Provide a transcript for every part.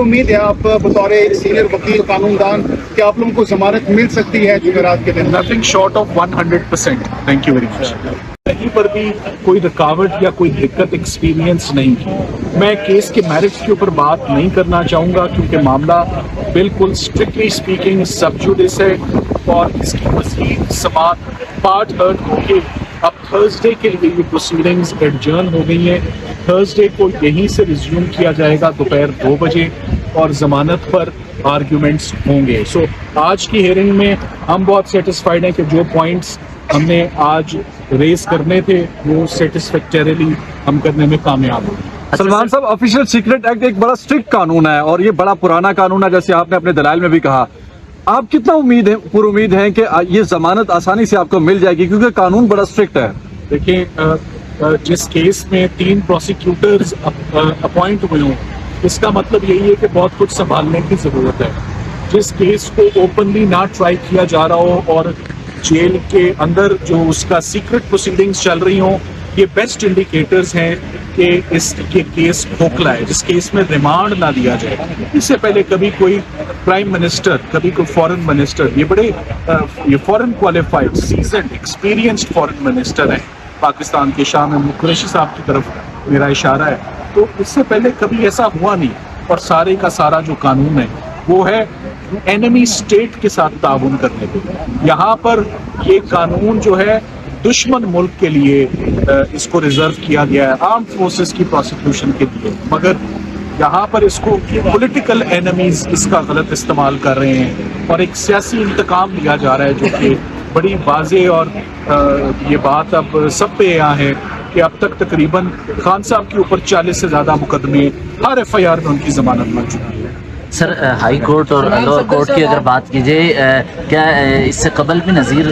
उम्मीद है आप बतौर सीनियर वकील कानूनदान कि आप लोगों को जमानत मिल सकती है जुमेरात के दिन? Nothing short of 100%। Thank you very much. कहीं पर भी कोई रुकावट या कोई दिक्कत एक्सपीरियंस नहीं की। मैं केस के मेरिट्स के ऊपर बात नहीं करना चाहूँगा क्योंकि मामला बिल्कुल स्ट्रिक्टली स्पीकिंग सब जुडिस है और इसकी मज़ीद समाअत पार्ट हर्ट होके अब थर्सडे के लिए ये प्रोसीडिंग्स एडजर्न हो गई हैं। थर्सडे को यहीं से रिज्यूम किया जाएगा दोपहर 2 बजे और ज़मानत पर आर्ग्यूमेंट्स होंगे। सो आज की हियरिंग में हम बहुत सेटिस्फाइड हैं कि जो पॉइंट्स हमने आज रेस करने थे वो सेटिस्फैक्टरीली हम करने में कामयाब हुए। सलमान साहब, ऑफिशियल सीक्रेट एक्ट एक बड़ा स्ट्रिक्ट कानून है और ये बड़ा पुराना कानून है, जैसे आपने अपने दलाइल में भी कहा। आप कितना उम्मीद है कि ये जमानत आसानी से आपको मिल जाएगी, क्योंकि कानून बड़ा स्ट्रिक्ट है? देखिए, जिस केस में 3 प्रोसिक्यूटर्स अपॉइंट हुए हों, इसका मतलब यही है कि बहुत कुछ संभालने की ज़रूरत है। जिस केस को ओपनली ना ट्राई किया जा रहा हो और जेल के अंदर जो उसका सीक्रेट प्रोसीडिंग्स चल रही हों, ये बेस्ट इंडिकेटर्स हैं कि इसके केस खोखला है। जिस केस में रिमांड ना दिया जाए, इससे पहले कभी कोई प्राइम मिनिस्टर, कभी कोई फॉरेन मिनिस्टर, ये foreign qualified seasoned experienced foreign minister हैं पाकिस्तान के, शाह महमूद कुरैशी साहब की तरफ मेरा इशारा है, तो इससे पहले कभी ऐसा हुआ नहीं। और सारे का सारा जो कानून है वो है एनिमी स्टेट के साथ ताउन करने के। यहाँ पर ये कानून जो है दुश्मन मुल्क के लिए इसको रिजर्व किया गया है, आर्म्ड फोर्सेस की प्रोसिक्यूशन के लिए, मगर यहाँ पर इसको पॉलिटिकल एनिमीज इसका गलत इस्तेमाल कर रहे हैं और एक सियासी इंतकाम लिया जा रहा है, जो कि बड़ी वाज़ेह और ये बात अब सब पे यहाँ है कि अब तक तकरीबन खान साहब के ऊपर 40 से ज़्यादा मुकदमे हर FIR में उनकी जमानत मिल चुकी है। सर, हाई कोर्ट और लोअर कोर्ट की अगर बात की जाए, क्या इससे कबल भी नज़ीर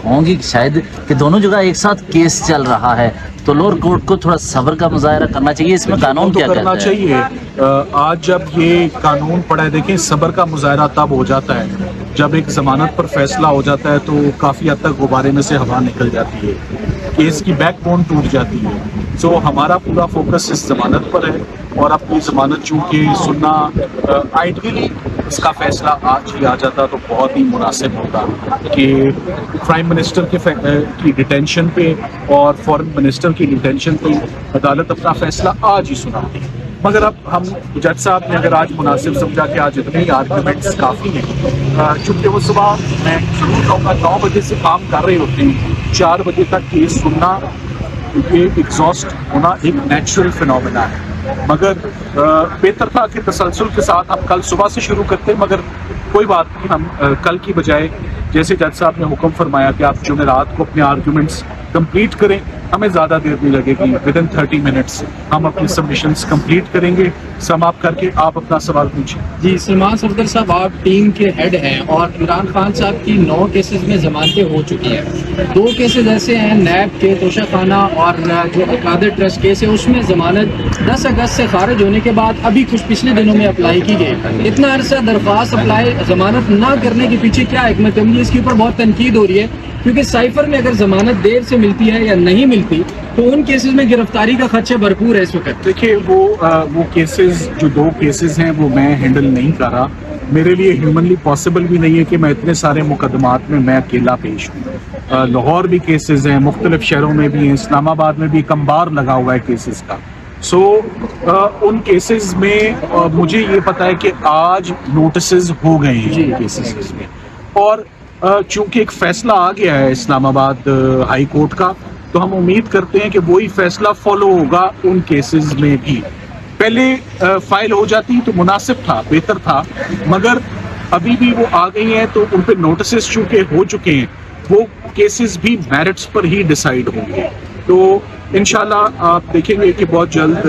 होंगी शायद कि दोनों जगह एक साथ केस चल रहा है, तो लोअर कोर्ट को थोड़ा सब्र का मुजाहरा करना चाहिए? इसमें कानून क्या करना चाहिए? आज जब ये कानून पढ़ा है, देखें, सब्र का मुजाहरा तब हो जाता है जब एक जमानत पर फैसला हो जाता है तो काफ़ी हद तक गुब्बारे में से हवा निकल जाती है, केस की बैकबोन टूट जाती है। सो हमारा पूरा फोकस इस जमानत पर है और अपनी जमानत चूँकि सुनना आइडियली इसका फैसला आज ही आ जाता तो बहुत ही मुनासिब होता कि प्राइम मिनिस्टर की डिटेंशन पे और फॉरेन मिनिस्टर की डिटेंशन पे अदालत अपना फैसला आज ही सुनाती। मगर अब हम जज साहब ने अगर आज मुनासिब समझा कि आज इतने ही आर्ग्यूमेंट्स काफ़ी हैं, चूँकि वो सुबह मैं जरूर कहूँगा 9 बजे से काम कर रहे होते हैं, 4 बजे तक केस सुनना, क्योंकि एग्जॉस्ट होना एक नेचुरल फिनोमेना है। मगर बेहतर था कि तसलसल के साथ हम कल सुबह से शुरू करते, मगर कोई बात नहीं, हम कल की बजाय जैसे जज साहब ने हुक्म फरमाया कि आप जुमेरात को अपने आर्ग्यूमेंट्स कंप्लीट करें, हमें ज़्यादा देर नहीं लगेगी, विदिन 30 मिनट्स हम अपनी सबमिशंस कंप्लीट करेंगे। समाप्त करके आप अपना सवाल पूछिए। जी, सलमान सफदर साहब, आप टीम के हेड हैं और इमरान खान साहब की 9 केसेस में जमानतें हो चुकी हैं। 2 केसेस ऐसे हैं, नैब के तोशा खाना और जो अकादर ट्रस्ट केस है, उसमें जमानत 10 अगस्त से खारिज होने के बाद अभी कुछ पिछले दिनों में अप्लाई की गई। इतना अरसा दरख्वास्त अप्लाई जमानत ना करने के पीछे क्या हिकमत अमली है? इसके ऊपर बहुत तनकीद हो रही है, क्योंकि साइफर में अगर जमानत देर से मिलती है या नहीं मिलती तो उन केसेस में गिरफ्तारी का खदशा भरपूर है इस वक्त। देखिए, वो केसेस जो 2 केसेस हैं वो मैं हैंडल नहीं कर रहा। मेरे लिए ह्यूमनली पॉसिबल भी नहीं है कि मैं इतने सारे मुकदमात में मैं अकेला पेश हूँ। लाहौर भी केसेस हैं, मुख्तलिफ शहरों में भी हैं, इस्लामाबाद में भी एक अंबार लगा हुआ है केसेस का। सो उन केसेस में मुझे ये पता है कि आज नोटिसेस हो गए हैं केसेस में, और चूंकि एक फैसला आ गया है इस्लामाबाद हाई कोर्ट का, तो हम उम्मीद करते हैं कि वही फैसला फॉलो होगा उन केसेस में भी। पहले फाइल हो जाती तो मुनासिब था, बेहतर था, मगर अभी भी वो आ गई हैं तो उन पे नोटिस चूंकि हो चुके हैं, वो केसेस भी मेरिट्स पर ही डिसाइड होंगे। तो इंशाल्लाह आप देखेंगे कि बहुत जल्द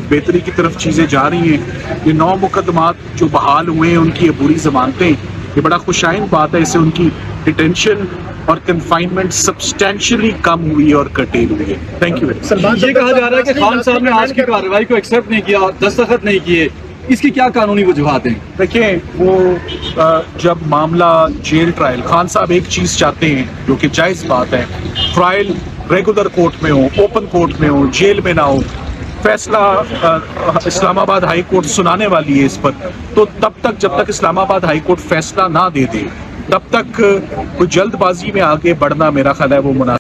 बेहतरी की तरफ चीज़ें जा रही हैं। ये 9 मुकदमात जो बहाल हुए हैं, उनकी ये बुरी जमानतें, ये बड़ा खुशाइन बात है। इससे उनकी डिटेंशन और कन्फाइनमेंट सब्सटेंशियली कम हुई और कर्टेल हुई है। Thank you. ये कहा जा रहा है कि खान साहब ने आज की कार्रवाई को एक्सेप्ट नहीं किया, दस्तखत नहीं किए, इसकी क्या कानूनी वजूहात हैं? देखिए, वो जब मामला जेल ट्रायल, खान साहब एक चीज़ चाहते हैं जो कि जायज़ बात है, ट्रायल रेगुलर कोर्ट में हो, ओपन कोर्ट में हो, जेल में ना हो। फैसला इस्लामाबाद हाई कोर्ट सुनाने वाली है इस पर, तो तब तक जब तक इस्लामाबाद हाई कोर्ट फैसला ना दे दे तब तक कोई जल्दबाजी में आगे बढ़ना मेरा ख्याल है वो मुनासिब